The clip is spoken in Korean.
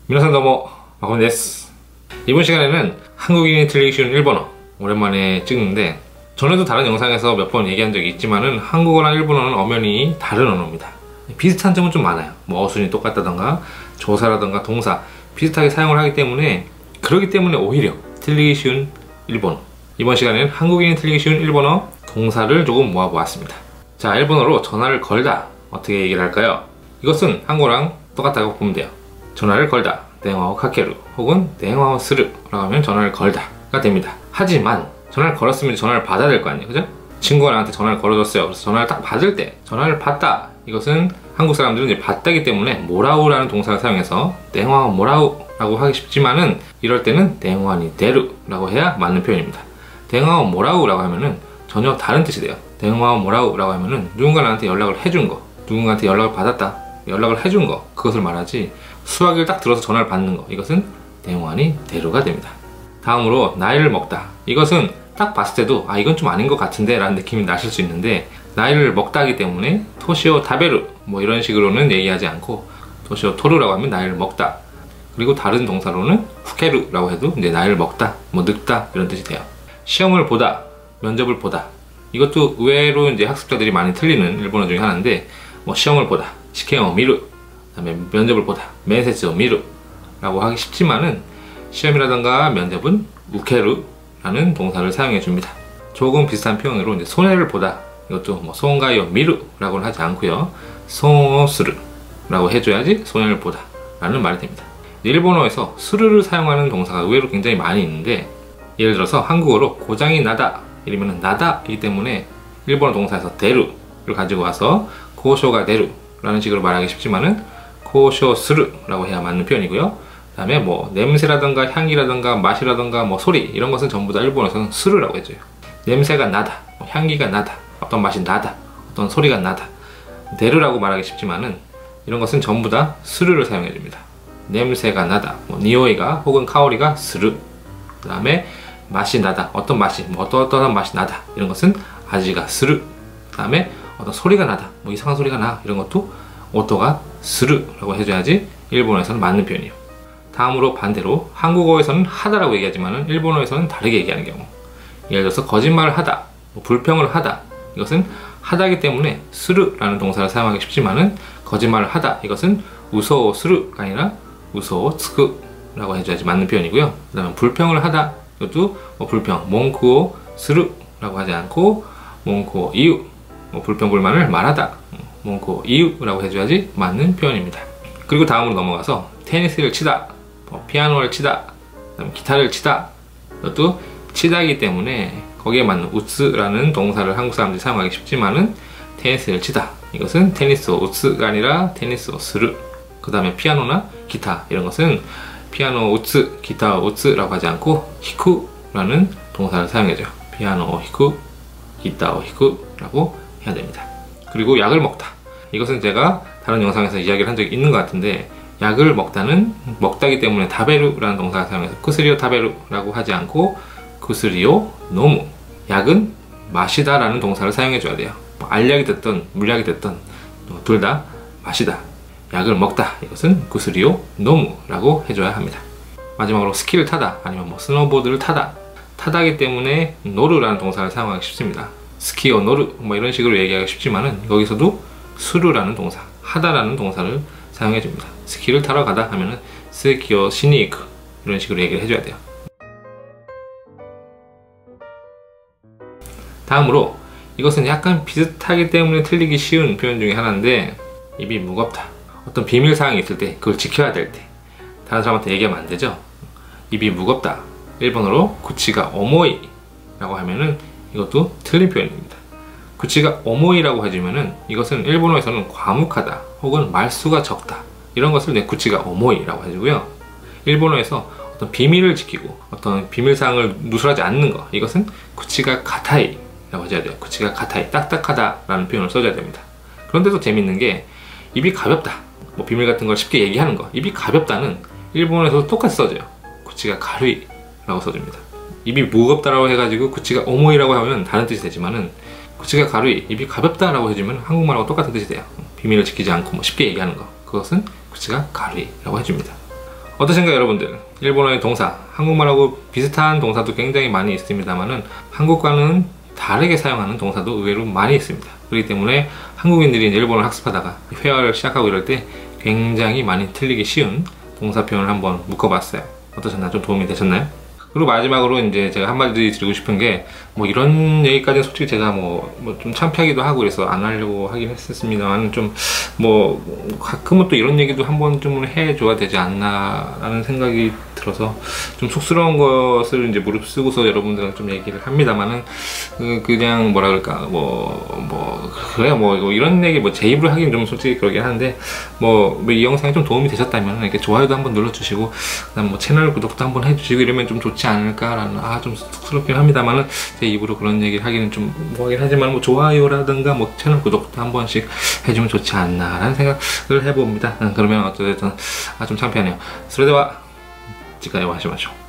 皆さんどうもマコンです。 이번 시간에는 한국인이 틀리기 쉬운 일본어 오랜만에 찍는데, 전에도 다른 영상에서 몇 번 얘기한 적이 있지만은 한국어랑 일본어는 엄연히 다른 언어입니다. 비슷한 점은 좀 많아요. 뭐 어순이 똑같다던가 조사라던가 동사 비슷하게 사용을 하기 때문에, 그러기 때문에 오히려 틀리기 쉬운 일본어. 이번 시간에는 한국인이 틀리기 쉬운 일본어 동사를 조금 모아보았습니다. 자, 일본어로 전화를 걸다 어떻게 얘기를 할까요? 이것은 한국어랑 똑같다고 보면 돼요. 전화를 걸다, 대화をかける 혹은 대화をする라고 하면 전화를 걸다가 됩니다. 하지만 전화를 걸었으면 전화를 받아야 될 거 아니에요, 그죠? 친구가 나한테 전화를 걸어줬어요. 그래서 전화를 딱 받을 때 전화를 받다, 이것은 한국 사람들은 이제 받다기 때문에 모라우라는 동사를 사용해서 대화を모라우 라고 하기 쉽지만은, 이럴 때는 대화니 데루 라고 해야 맞는 표현입니다. 대화を모라우 라고 하면은 전혀 다른 뜻이 돼요. 대화を모라우 라고 하면은 누군가 나한테 연락을 해준 거, 누군가한테 연락을 받았다, 연락을 해준 거, 그것을 말하지, 수화기를 딱 들어서 전화를 받는 거, 이것은 대화니 데루가 됩니다. 다음으로 나이를 먹다. 이것은 딱 봤을 때도 아, 이건 좀 아닌 것 같은데 라는 느낌이 나실 수 있는데, 나이를 먹다 하기 때문에 토시오 타베루 뭐 이런 식으로는 얘기하지 않고 토시오 토르라고 하면 나이를 먹다, 그리고 다른 동사로는 후케루라고 해도 이제 나이를 먹다, 뭐 늙다 이런 뜻이 돼요. 시험을 보다, 면접을 보다, 이것도 의외로 이제 학습자들이 많이 틀리는 일본어 중에 하나인데, 뭐 시험을 보다, 시케を見る, 그다음에 면접을 보다, 면接を見る라고 하기 쉽지만은, 시험이라던가 면접은 우케루라는 동사를 사용해 줍니다. 조금 비슷한 표현으로 이제 손해를 보다, 이것도 뭐 손가요 미루 라고는 하지 않고요, 손스루 라고 해줘야지 손해를 보다 라는 말이 됩니다. 일본어에서 스루를 사용하는 동사가 의외로 굉장히 많이 있는데, 예를 들어서 한국어로 고장이 나다 이러면 나다이기 때문에 일본어 동사에서 데루를 가지고 와서 고쇼가 데루 라는 식으로 말하기 쉽지만은 고쇼스루 라고 해야 맞는 표현이고요. 그 다음에 뭐 냄새라던가 향기라던가 맛이라던가 뭐 소리, 이런 것은 전부 다 일본어에서는 스루라고 해줘요. 냄새가 나다, 뭐 향기가 나다, 어떤 맛이 나다, 어떤 소리가 나다, 데루라고 말하기 쉽지만은 이런 것은 전부 다 스루를 사용해 줍니다. 냄새가 나다, 뭐 니오이가 혹은 카오리가 스루, 그 다음에 맛이 나다, 어떤 맛이, 뭐 어떠한 맛이 나다, 이런 것은 아지가 스루, 그 다음에 어떤 소리가 나다, 뭐 이상한 소리가 나, 이런 것도 오토가 스루라고 해줘야지 일본어에서는 맞는 표현이에요. 다음으로 반대로 한국어에서는 하다라고 얘기하지만 일본어에서는 다르게 얘기하는 경우, 예를 들어서 거짓말을 하다, 뭐 불평을 하다, 이것은 하다기 때문에 스루라는 동사를 사용하기 쉽지만은, 거짓말을 하다, 이것은 우소오 스루가 아니라 우소오 tsuk라고 해줘야지 맞는 표현이고요. 그 다음에 불평을 하다, 이것도 뭐 불평, 몽쿠오 스루라고 하지 않고 몽쿠오 이유, 뭐 불평 불만을 말하다, 몽쿠오 이유라고 해줘야지 맞는 표현입니다. 그리고 다음으로 넘어가서 테니스를 치다, 뭐 피아노를 치다, 그다음에 기타를 치다, 이것도 치다이기 때문에 거기에 맞는 우츠라는 동사를 한국 사람들이 사용하기 쉽지만은, 테니스를 치다, 이것은 테니스오 우츠가 아니라 테니스오 스루. 그 다음에 피아노나 기타, 이런 것은 피아노 우츠, 기타 우츠라고 하지 않고 히쿠라는 동사를 사용해줘요. 피아노 히쿠, 기타 히쿠라고 해야 됩니다. 그리고 약을 먹다, 이것은 제가 다른 영상에서 이야기를 한 적이 있는 것 같은데, 약을 먹다는 먹다기 때문에 타베루라는 동사를 사용해서 쿠스리오 타베루라고 하지 않고 쿠스리오 노무, 약은 마시다 라는 동사를 사용해 줘야 돼요. 알약이 됐든 물약이 됐든 둘 다 마시다, 약을 먹다, 이것은 구스리오 노무 라고 해줘야 합니다. 마지막으로 스키를 타다, 아니면 뭐 스노보드를 타다, 타다기 때문에 노르라는 동사를 사용하기 쉽습니다. 스키오 노르 뭐 이런 식으로 얘기하기 쉽지만은, 여기서도 수루라는 동사, 하다라는 동사를 사용해 줍니다. 스키를 타러 가다 하면은 스키오 시니이크, 이런 식으로 얘기를 해줘야 돼요. 다음으로, 이것은 약간 비슷하기 때문에 틀리기 쉬운 표현 중에 하나인데, 입이 무겁다. 어떤 비밀 사항이 있을 때, 그걸 지켜야 될 때 다른 사람한테 얘기하면 안 되죠. 입이 무겁다, 일본어로 구치가 오모이 라고 하면은 이것도 틀린 표현입니다. 구치가 오모이라고 해주면은, 이것은 일본어에서는 과묵하다 혹은 말수가 적다, 이런 것을 내 구치가 오모이라고 해주고요. 일본어에서 어떤 비밀을 지키고 어떤 비밀 사항을 누설하지 않는 거, 이것은 구치가 가타이 라고 해줘야 돼요. 구치가 가타이, 딱딱하다 라는 표현을 써줘야 됩니다. 그런데도 재밌는 게, 입이 가볍다, 뭐 비밀 같은 걸 쉽게 얘기하는 거, 입이 가볍다는 일본어에서도 똑같이 써져요. 구치가 가루이 라고 써줍니다. 입이 무겁다라고 해가지고 구치가 오모이라고 하면 다른 뜻이 되지만은, 구치가 가루이, 입이 가볍다라고 해주면 한국말하고 똑같은 뜻이 돼요. 비밀을 지키지 않고 뭐 쉽게 얘기하는 거, 그것은 구치가 가루이라고 해줍니다. 어떠신가요 여러분들? 일본어의 동사, 한국말하고 비슷한 동사도 굉장히 많이 있습니다만은 한국과는 다르게 사용하는 동사도 의외로 많이 있습니다. 그렇기 때문에 한국인들이 이제 일본어를 학습하다가 회화를 시작하고 이럴 때 굉장히 많이 틀리기 쉬운 동사 표현을 한번 묶어봤어요. 어떠셨나요? 좀 도움이 되셨나요? 그리고 마지막으로 이제 제가 한마디 드리고 싶은 게 뭐 이런 얘기까지는 솔직히 제가 뭐 좀 창피하기도 하고 그래서 안 하려고 하긴 했었습니다만 좀 뭐 가끔은 또 이런 얘기도 한 번쯤은 해줘야 되지 않나 라는 생각이 들어서 좀 쑥스러운 것을 이제 무릅쓰고서 여러분들랑 좀 얘기를 합니다만은 그냥 뭐라 그럴까 그래 뭐 이런 얘기 뭐 제 입으로 하긴 좀 솔직히 그러긴 하는데 뭐 이 영상이 좀 도움이 되셨다면 이렇게 좋아요도 한번 눌러주시고 그다음 뭐 채널 구독도 한번 해주시고 이러면 좀 좋지 않을까라는 좀 쑥스럽긴 합니다만은 제 입으로 그런 얘기를 하기는 좀 뭐하긴 하지만 뭐 좋아요라든가 뭐 채널 구독도 한 번씩 해주면 좋지 않나라는 생각을 해봅니다. 그러면 어쨌든 좀 창피하네요. それでは次回お会いしましょう。